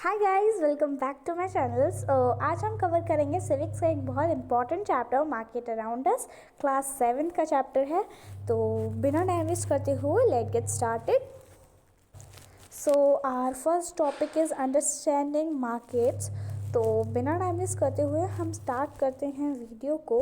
Hi guys, welcome back to my channels. आज हम cover करेंगे सिविक्स का एक बहुत important chapter market around us. Class 7 का चैप्टर है। तो बिना टाइम वेस्ट करते हुए let get started. So our first topic is understanding markets. तो बिना टाइम वेस्ट करते हुए हम स्टार्ट करते हैं वीडियो को।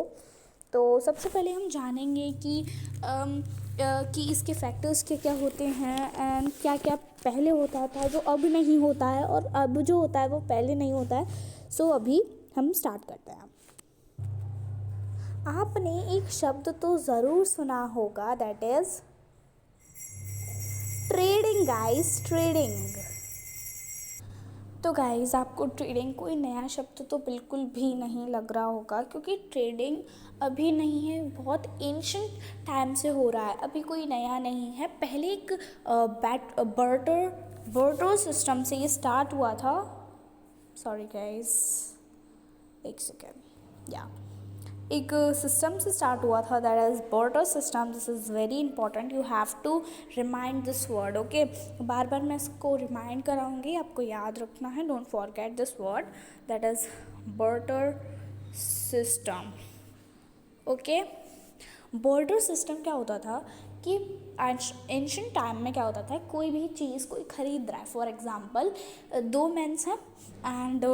तो सबसे पहले हम जानेंगे कि इसके फैक्टर्स क्या क्या होते हैं एंड क्या क्या पहले होता था जो अब नहीं होता है, और अब जो होता है वो पहले नहीं होता है। सो अभी हम स्टार्ट करते हैं। आपने एक शब्द तो ज़रूर सुना होगा, that is trading guys, trading. तो गाइस, आपको ट्रेडिंग कोई नया शब्द तो बिल्कुल भी नहीं लग रहा होगा, क्योंकि ट्रेडिंग अभी नहीं है, बहुत एंशंट टाइम से हो रहा है, अभी कोई नया नहीं है। पहले एक बर्टर सिस्टम से ये स्टार्ट हुआ था। सॉरी गाइस, एक सेकेंड। या एक सिस्टम से स्टार्ट हुआ था, that is barter system. This is very important, you have to remind this word. Okay, बार बार मैं इसको रिमाइंड कराऊंगी, आपको याद रखना है। Don't forget this word, that is barter system. Okay, barter system क्या होता था कि एंशियंट टाइम में क्या होता था, कोई भी चीज़ कोई खरीद रहा है। फॉर एग्जाम्पल, दो मेंस हैं and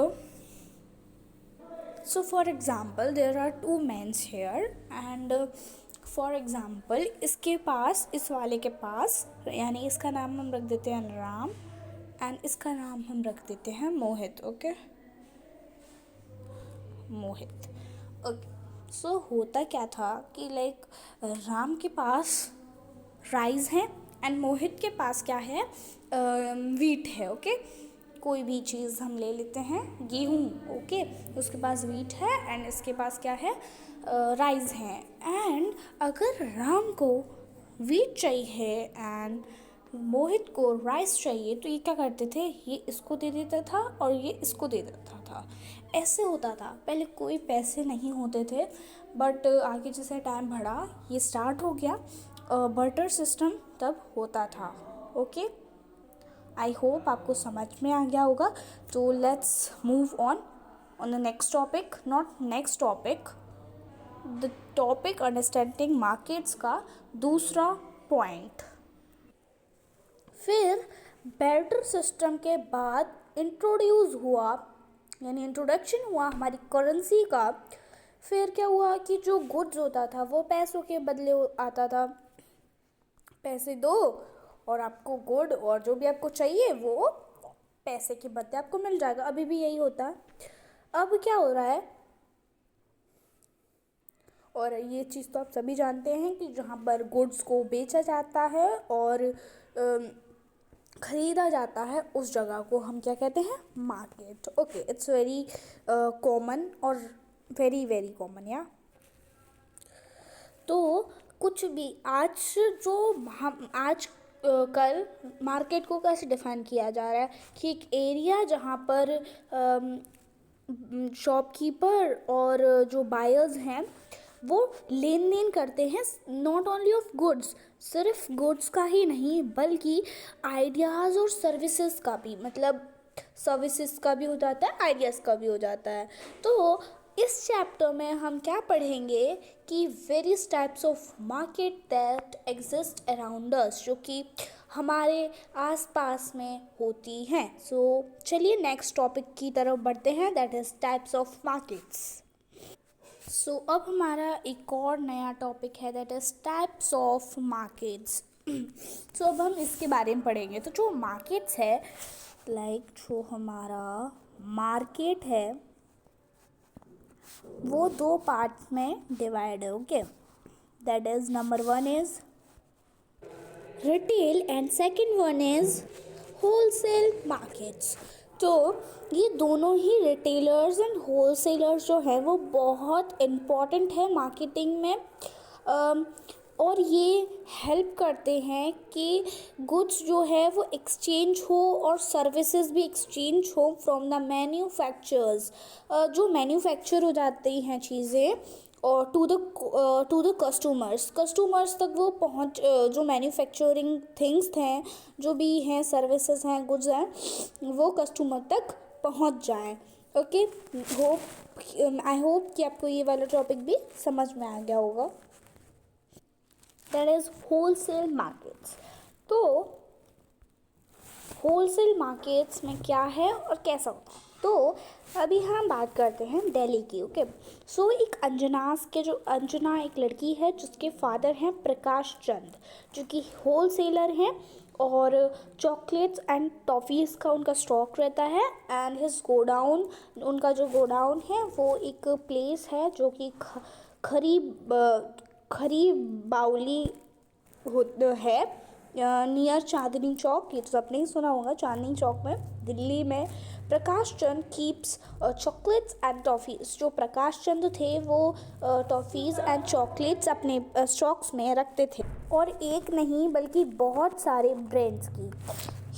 so for example there are two men here and for example इसके पास, इस वाले के पास, यानी इसका नाम हम रख देते हैं राम एंड इसका नाम हम रख देते हैं मोहित। ओके, मोहित। ओके, सो होता क्या था कि लाइक राम के पास राइस है एंड मोहित के पास क्या है, वीट है। ओके, कोई भी चीज़ हम ले लेते हैं, गेहूँ। ओके, उसके पास वीट है एंड इसके पास क्या है, राइस है। एंड अगर राम को वीट चाहिए एंड मोहित को राइस चाहिए, तो ये क्या करते थे, ये इसको दे देता था और ये इसको दे देता था। ऐसे होता था, पहले कोई पैसे नहीं होते थे, बट आगे जैसे टाइम बढ़ा ये स्टार्ट हो गया। बर्टर सिस्टम तब होता था। ओके, आई होप आपको समझ में आ गया होगा। तो let's move on the next topic, not next topic, the topic understanding markets का दूसरा पॉइंट। फिर बैटर सिस्टम के बाद इंट्रोड्यूस हुआ, यानी इंट्रोडक्शन हुआ हमारी करेंसी का। फिर क्या हुआ कि जो गुड्स होता था वो पैसों के बदले आता था। पैसे दो और आपको गुड और जो भी आपको चाहिए वो पैसे के बदले आपको मिल जाएगा। अभी भी यही होता है। अब क्या हो रहा है, और ये चीज़ तो आप सभी जानते हैं कि जहाँ पर गुड्स को बेचा जाता है और ख़रीदा जाता है, उस जगह को हम क्या कहते हैं, market. Okay, it's very common और वेरी वेरी कॉमन। या तो कुछ भी आज जो हम आज कल मार्केट को कैसे डिफाइन किया जा रहा है कि एक एरिया जहाँ पर शॉपकीपर और जो बायर्स हैं वो लेन देन करते हैं, नॉट ओनली ऑफ गुड्स, सिर्फ गुड्स का ही नहीं बल्कि आइडियाज़ और सर्विसेज का भी, मतलब सर्विसेज का भी हो जाता है, आइडियाज़ का भी हो जाता है। तो इस चैप्टर में हम क्या पढ़ेंगे कि various types of market that exist around us, जो कि हमारे आसपास में होती हैं। सो चलिए नेक्स्ट टॉपिक की तरफ बढ़ते हैं, that is types of markets. So अब हमारा एक और नया टॉपिक है, that is types of markets. So अब हम इसके बारे में पढ़ेंगे। तो जो मार्केट्स है, लाइक जो हमारा मार्केट है वो दो पार्ट में डिवाइड है। Okay, that is number 1 is retail and second one is wholesale markets. तो ये दोनों ही रिटेलर्स एंड होलसेलर्स जो है वो बहुत इम्पॉर्टेंट है मार्केटिंग में, और ये हेल्प करते हैं कि गुड्स जो है वो एक्सचेंज हो और सर्विसेज भी एक्सचेंज हो फ्रॉम द मैन्युफैक्चरर्स। जो मैन्युफैक्चर हो जाती हैं चीज़ें और टू द कस्टमर्स तक वो पहुंच, जो मैन्युफैक्चरिंग थिंग्स हैं, जो भी हैं सर्विसेज हैं, गुड्स हैं, वो कस्टमर तक पहुंच जाएं। ओके, आई होप कि आपको ये वाला टॉपिक भी समझ में आ गया होगा। That is wholesale markets. तो होलसेल मार्केट्स में क्या है और कैसा होता है, तो अभी हम बात करते हैं दिल्ली की। ओके, सो एक अंजना एक लड़की है जिसके फादर हैं प्रकाश चंद, जो कि होलसेलर हैं, और चॉकलेट्स एंड टॉफ़ीज़ का उनका स्टॉक रहता है। एंड हिज गोडाउन, उनका जो गोडाउन है वो एक प्लेस है जो कि खरी बाउली है, नियर चांदनी चौक। ये तो सबने ही सुना होगा, चांदनी चौक में दिल्ली में Prakash Chand keeps chocolates and toffees. जो प्रकाश चंद थे वो टॉफ़ीज़ एंड चॉकलेट्स अपने स्टॉक्स में रखते थे, और एक नहीं बल्कि बहुत सारे ब्रांड्स की।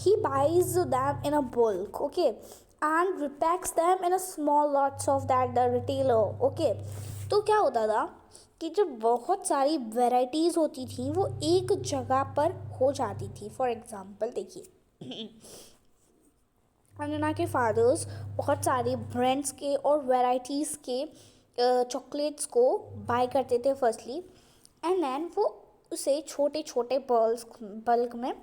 He buys them in a bulk, okay, and repacks them in a small lots of that the retailer. Okay, तो क्या होता था कि जब बहुत सारी वैरायटीज़ होती थी वो एक जगह पर हो जाती थी। फॉर एग्ज़ाम्पल देखिए, अंजना के फादर्स बहुत सारे ब्रांड्स के और वैरायटीज़ के चॉकलेट्स को बाय करते थे फर्स्टली, एंड देन वो उसे छोटे छोटे बल्क में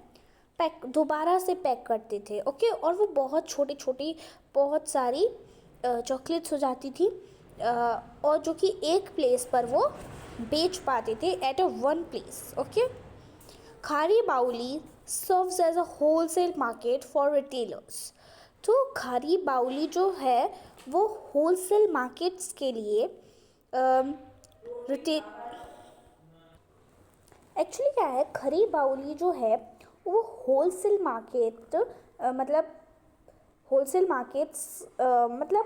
दोबारा से पैक करते थे। ओके, और वो बहुत छोटी छोटी बहुत सारी चॉकलेट्स हो जाती थी, और जो कि एक प्लेस पर वो बेच पाते थे at a one place. Okay, Khari Baoli serves as a wholesale market for retailers. तो खारी बाउली जो है वो होलसेल मार्केट्स के लिए रिटेल एक्चुअली क्या है, खरी बाउली जो है वो होलसेल मार्केट मतलब होलसेल मार्केट्स मतलब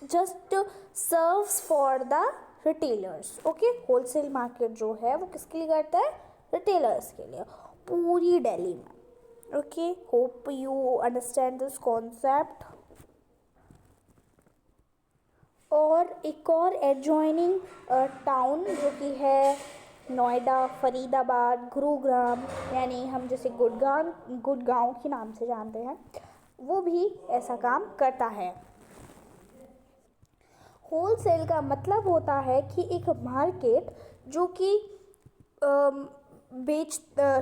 just serves for the retailers. Okay, wholesale market जो है वो किसके लिए करता है, रिटेलर्स के लिए, पूरी दिल्ली में। Okay, hope you understand this concept. और एक और एडजॉइनिंग टाउन जो कि है नोएडा, फरीदाबाद, गुरुग्राम, यानी हम जैसे गुड़गांव के नाम से जानते हैं, वो भी ऐसा काम करता है। होलसेल का मतलब होता है कि एक मार्केट जो कि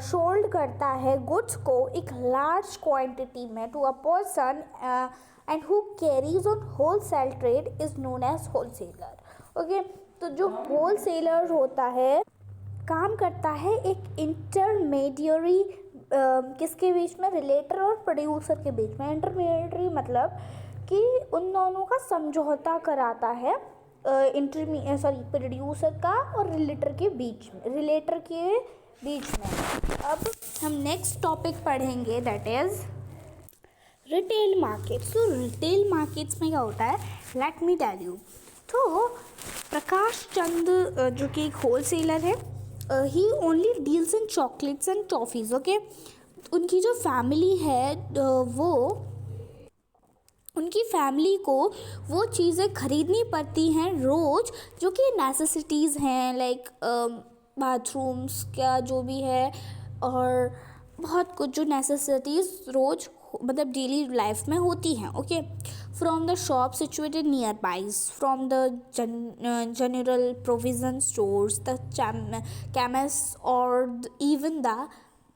शोल्ड करता है गुड्स को एक लार्ज क्वांटिटी में to a person and who carries on wholesale trade is known as wholesaler. Okay, तो जो होलसेलर होता है काम करता है एक इंटरमीडियरी किसके बीच में, रिलेटर और प्रोड्यूसर के बीच में। इंटरमीडियरी मतलब कि उन दोनों का समझौता कराता है प्रोड्यूसर का और रिलेटर के बीच में। अब हम नेक्स्ट टॉपिक पढ़ेंगे, that is retail market. So retail markets में क्या होता है, लेट मी टेल यू। तो प्रकाश चंद जो कि एक होलसेलर है, he only deals in chocolates and toffees. Okay, उनकी जो फैमिली है उनकी फैमिली को वो चीज़ें खरीदनी पड़ती हैं रोज़, जो कि नेसेसिटीज़ हैं, लाइक बाथरूम्स का जो भी है, और बहुत कुछ जो नेसेसिटीज़ रोज़ मतलब डेली लाइफ में होती हैं। Okay, from the shop situated nearby, from the general provision stores, the chemist और even the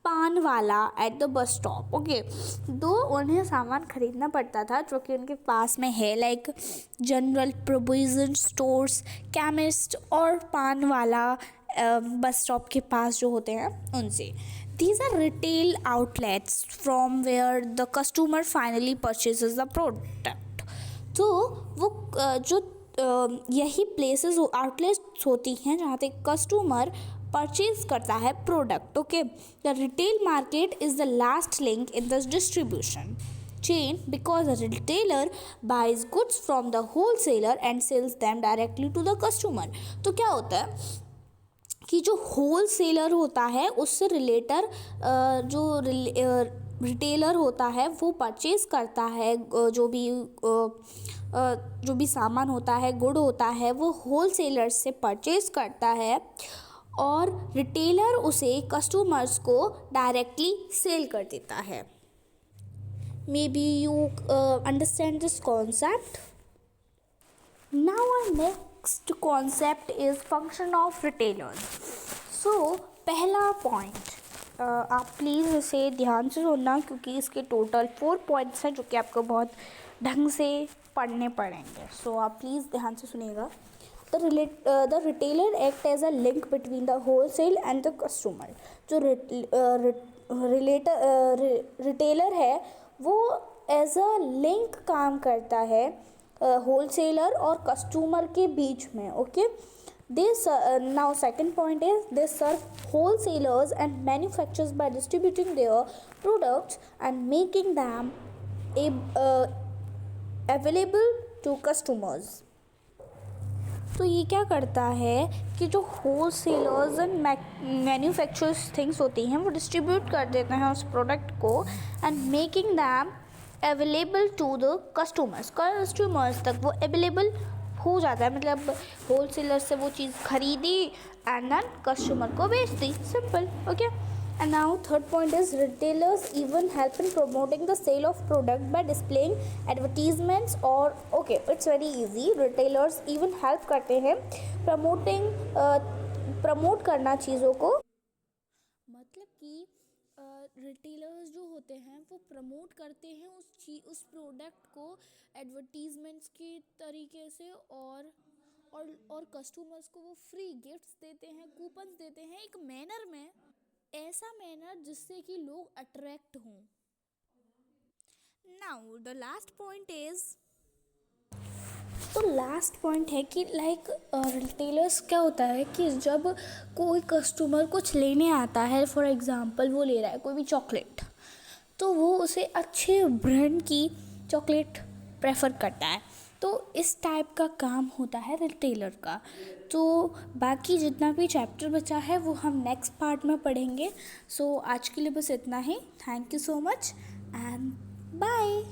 paan wala at the bus stop. Okay, दो उन्हें सामान खरीदना पड़ता था जो कि उनके पास में है, like general provision stores, chemist और पान वाला बस स्टॉप के पास जो होते हैं उनसे। These are retail outlets from where the customer finally purchases the product. तो वो जो यही प्लेसेस आउटलेट्स होती हैं जहाँ पे कस्टमर परचेज करता है product. Okay, the retail market is the last link in this distribution chain because a retailer buys goods from the wholesaler and sells them directly to the customer। तो क्या होता है कि जो होल सेलर होता है उससे रिलेटर रिटेलर होता है वो परचेज करता है जो भी सामान होता है, गुड होता है, वो होलसेलर से परचेज करता है और रिटेलर उसे कस्टमर्स को डायरेक्टली सेल कर देता है. May be you understand this concept. Now our next concept is function of retailers. So पहला पॉइंट, आप प्लीज़ इसे ध्यान से सुनना क्योंकि इसके टोटल 4 पॉइंट्स हैं जो कि आपको बहुत ढंग से पढ़ने पड़ेंगे. सो आप प्लीज़ ध्यान से सुनिएगा. The retailer act as a link between the wholesale and the customer. जो रिटेलर है वो एज अ लिंक काम करता है होलसेलर और कस्टमर के बीच में. Okay, now second point is they serve wholesalers and manufacturers by distributing their products and making them available to customers. तो ये क्या करता है कि जो होलसेलर्स एंड मैन्युफैक्चरर्स थिंग्स होती हैं वो डिस्ट्रीब्यूट कर देते हैं उस प्रोडक्ट को and making them available to the customers तक वो अवेलेबल हो जाता है. मतलब होलसेलर से वो चीज़ खरीदी एंड देन कस्टमर को बेच दी. Simple. Okay. And now third point is retailers even help in promoting the sale of product by displaying advertisements or okay it's very easy. Retailers even help करते हैं promote करना चीज़ों को. मतलब कि रिटेलर्स जो होते हैं वो प्रमोट करते हैं उस प्रोडक्ट को एडवर्टीजमेंट्स के तरीके से और कस्टमर्स को वो फ्री गिफ्ट्स देते हैं, कूपन्स देते हैं एक मैनर में, ऐसा मैनर जिससे कि लोग अट्रैक्ट हों. Now the last point is, तो लास्ट पॉइंट है कि लाइक रिटेलर्स क्या होता है कि जब कोई कस्टमर कुछ लेने आता है, फॉर एग्जांपल वो ले रहा है कोई भी चॉकलेट, तो वो उसे अच्छे ब्रांड की चॉकलेट प्रेफर करता है. तो इस टाइप का काम होता है रिटेलर का. तो बाकी जितना भी चैप्टर बचा है वो हम नेक्स्ट पार्ट में पढ़ेंगे. सो आज के लिए बस इतना ही. Thank you so much and bye.